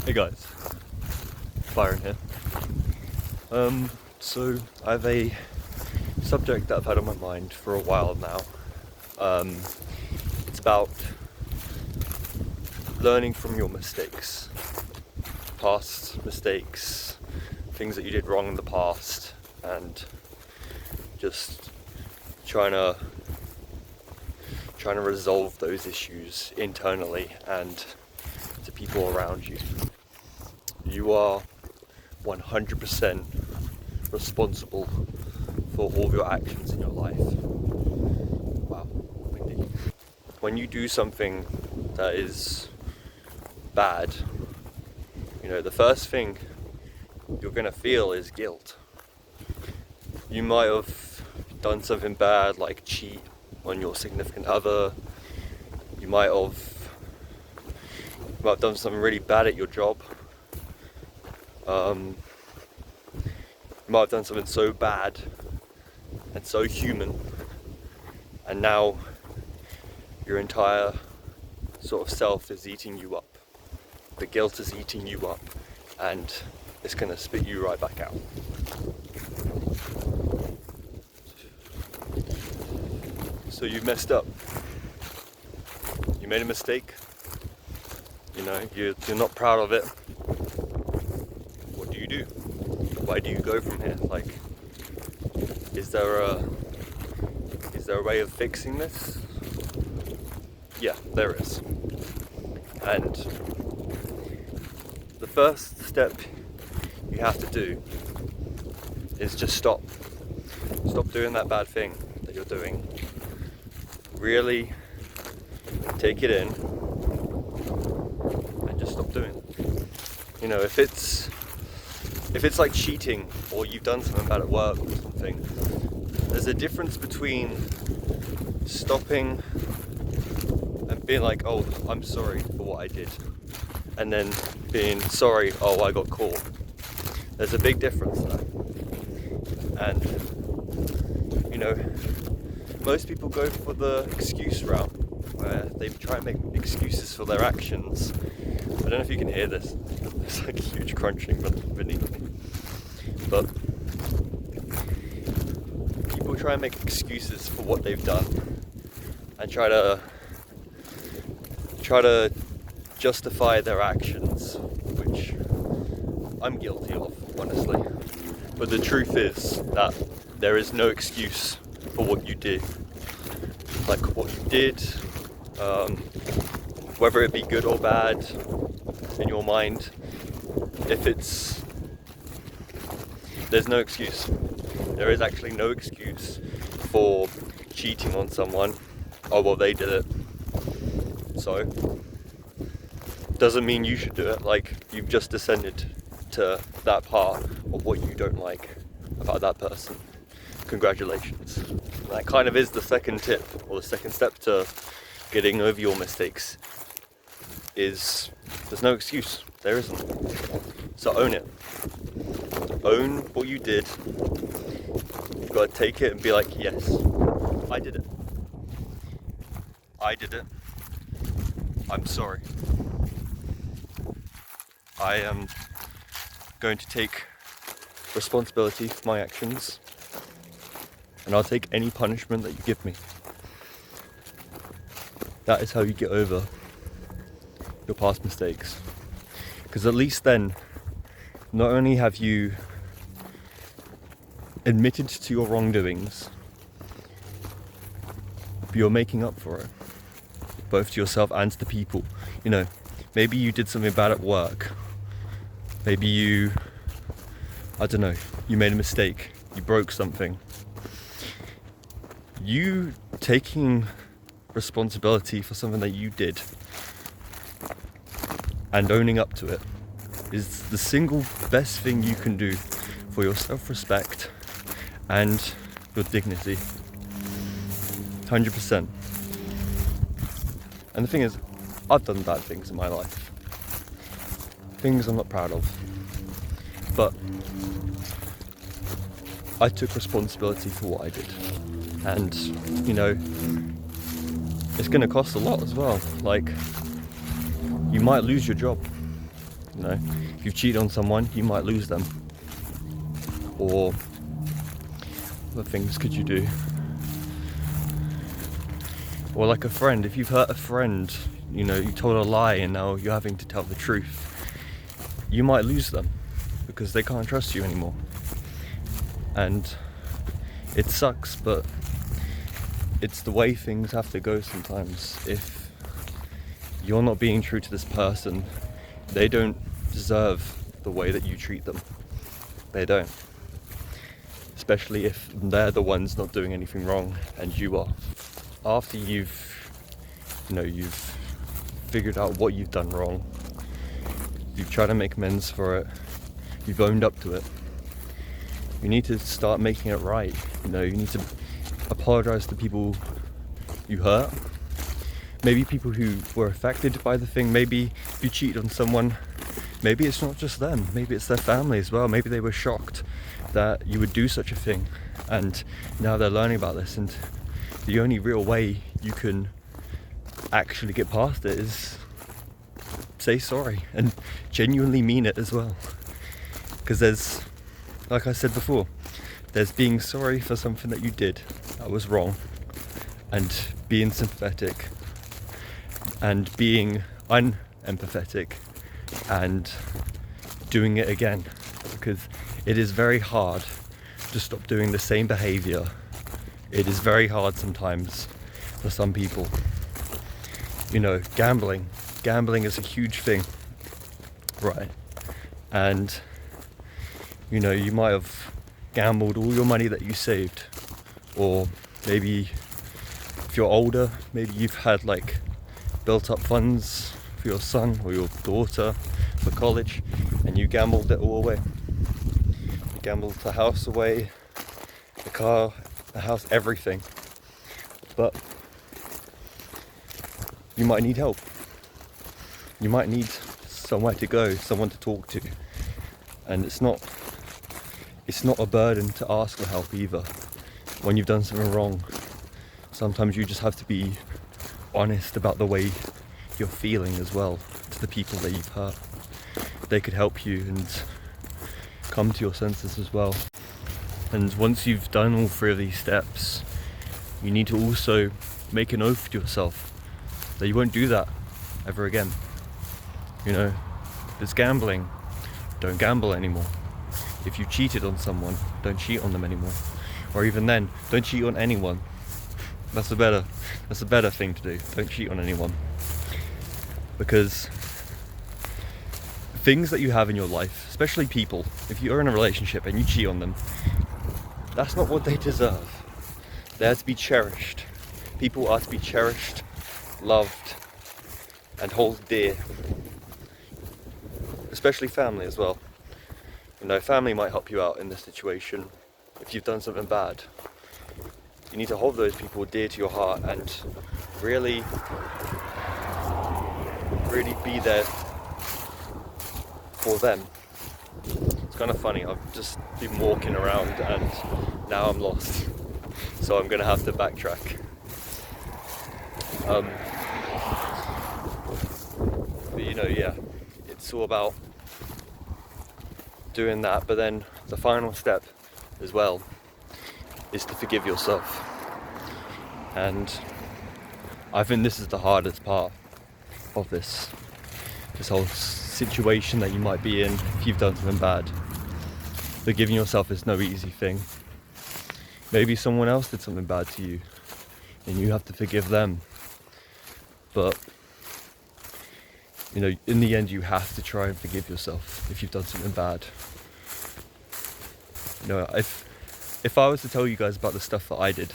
Hey guys, Byron here. So I have a subject that I've had on my mind for a while now. It's about learning from your mistakes, past mistakes, things that you did wrong in the past, and just trying to resolve those issues internally and to people around you. You are 100% responsible for all of your actions in your life. Wow, big deal. When you do something that is bad, the first thing you're gonna feel is guilt. You might have done something bad, like cheat on your significant other. You might have done something really bad at your job. You might have done something so bad and so human, and now your entire sort of self is eating you up. The guilt is eating you up, and it's gonna spit you right back out. So you messed up. You made a mistake. You're not proud of it. What do you do? Where do you go from here? Like, is there a way of fixing this? Yeah, there is. And the first step you have to do is just stop doing that bad thing that you're doing. Really take it in and just stop doing it. If it's like cheating, or you've done something bad at work or something, there's a difference between stopping and being like, oh, I'm sorry for what I did, and then being sorry, oh, I got caught. There's a big difference there. And most people go for the excuse route, where they try and make excuses for their actions. I don't know if you can hear this. There's like a huge crunching beneath me. But people try and make excuses for what they've done, and try to justify their actions, which I'm guilty of, honestly. But the truth is that there is no excuse for what you did. Like, what you did, whether it be good or bad in your mind, there's no excuse. There is actually no excuse for cheating on someone. Oh, well, they did it, so doesn't mean you should do it. Like, you've just descended to that part of what you don't like about that person. Congratulations. That kind of is the second tip, or the second step to getting over your mistakes, is there's no excuse. There isn't. So own it. Own what you did. You've got to take it and be like, yes, I did it. I did it. I'm sorry. I am going to take responsibility for my actions, and I'll take any punishment that you give me. That is how you get over your past mistakes. Because at least then, not only have you admitted to your wrongdoings, but you're making up for it, both to yourself and to the people. Maybe you did something bad at work. Maybe you made a mistake. You broke something. You taking responsibility for something that you did and owning up to it is the single best thing you can do for your self-respect and your dignity. 100%. And the thing is, I've done bad things in my life. Things I'm not proud of. But I took responsibility for what I did. And, it's going to cost a lot as well. Like, you might lose your job. You know, if you've cheated on someone, you might lose them. Or what things could you do? Or like a friend, if you've hurt a friend, you know, you told a lie and now you're having to tell the truth, you might lose them because they can't trust you anymore. And it sucks, but it's the way things have to go sometimes. If you're not being true to this person, they don't deserve the way that you treat them. They don't. Especially if they're the ones not doing anything wrong and you are. After you've figured out what you've done wrong, you've tried to make amends for it, you've owned up to it, you need to start making it right. You know, you need to apologize to people you hurt, maybe people who were affected by the thing. Maybe if you cheated on someone, maybe it's not just them, maybe it's their family as well. Maybe they were shocked that you would do such a thing, and now they're learning about this, and the only real way you can actually get past it is say sorry and genuinely mean it as well. Because there's, like I said before, there's being sorry for something that you did that was wrong, and being sympathetic and being unempathetic and doing it again, because it is very hard to stop doing the same behavior. It is very hard sometimes for some people. You know, gambling is a huge thing, right? And you know, you might have gambled all your money that you saved, or maybe if you're older, maybe you've had like built up funds for your son or your daughter for college, and you gambled it all away. You gambled the house away, the car, the house, everything. But you might need help. You might need somewhere to go, someone to talk to. And it's not a burden to ask for help either. When you've done something wrong, sometimes you just have to be honest about the way you're feeling as well to the people that you've hurt. They could help you and come to your senses as well. And once you've done all three of these steps, you need to also make an oath to yourself that you won't do that ever again. You know, if it's gambling, don't gamble anymore. If you cheated on someone, don't cheat on them anymore. Or even then, don't cheat on anyone. That's a better thing to do. Don't cheat on anyone. Because things that you have in your life, especially people, if you're in a relationship and you cheat on them, that's not what they deserve. They're to be cherished. People are to be cherished, loved, and held dear. Especially family as well. You know, family might help you out in this situation if you've done something bad. You need to hold those people dear to your heart and really be there for them. It's kind of funny, I've just been walking around and now I'm lost, so I'm gonna have to backtrack. But you know, yeah, it's all about doing that, but then the final step as well is to forgive yourself. And I think this is the hardest part of this whole situation that you might be in if you've done something bad. Forgiving yourself is no easy thing. Maybe someone else did something bad to you and you have to forgive them. But you know, in the end you have to try and forgive yourself if you've done something bad. You know, if I was to tell you guys about the stuff that I did,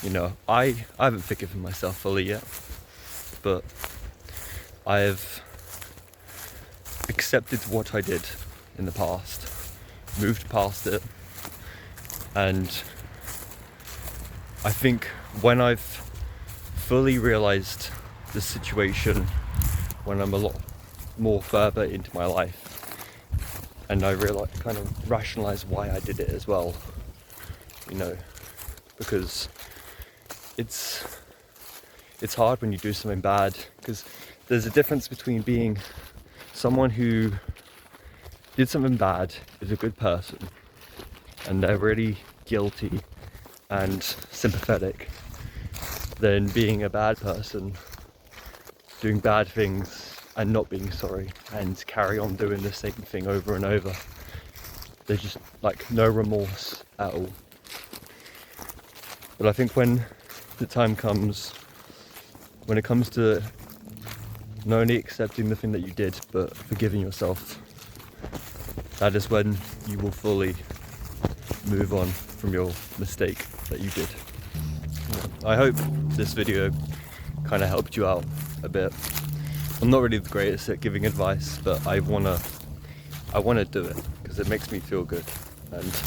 you know, I haven't forgiven myself fully yet, but I have accepted what I did in the past, moved past it, and I think when I've fully realised the situation, when I'm a lot more further into my life, and I kind of rationalise why I did it as well, you know, because it's hard when you do something bad, because there's a difference between being someone who did something bad is a good person and they're really guilty and sympathetic, than being a bad person, doing bad things and not being sorry and carry on doing the same thing over and over. There's just like no remorse at all. But I think when the time comes, when it comes to not only accepting the thing that you did, but forgiving yourself, that is when you will fully move on from your mistake that you did. I hope this video kind of helped you out a bit. I'm not really the greatest at giving advice, but I wanna do it because it makes me feel good. And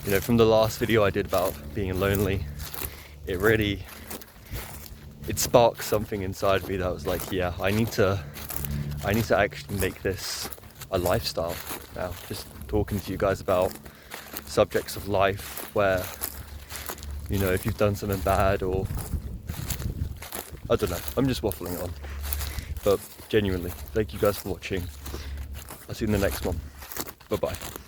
you know, from the last video I did about being lonely, it sparked something inside me that was like, yeah, I need to actually make this a lifestyle now. Just talking to you guys about subjects of life where, you know, if you've done something bad, or I don't know, I'm just waffling on. But genuinely, thank you guys for watching. I'll see you in the next one. Bye bye.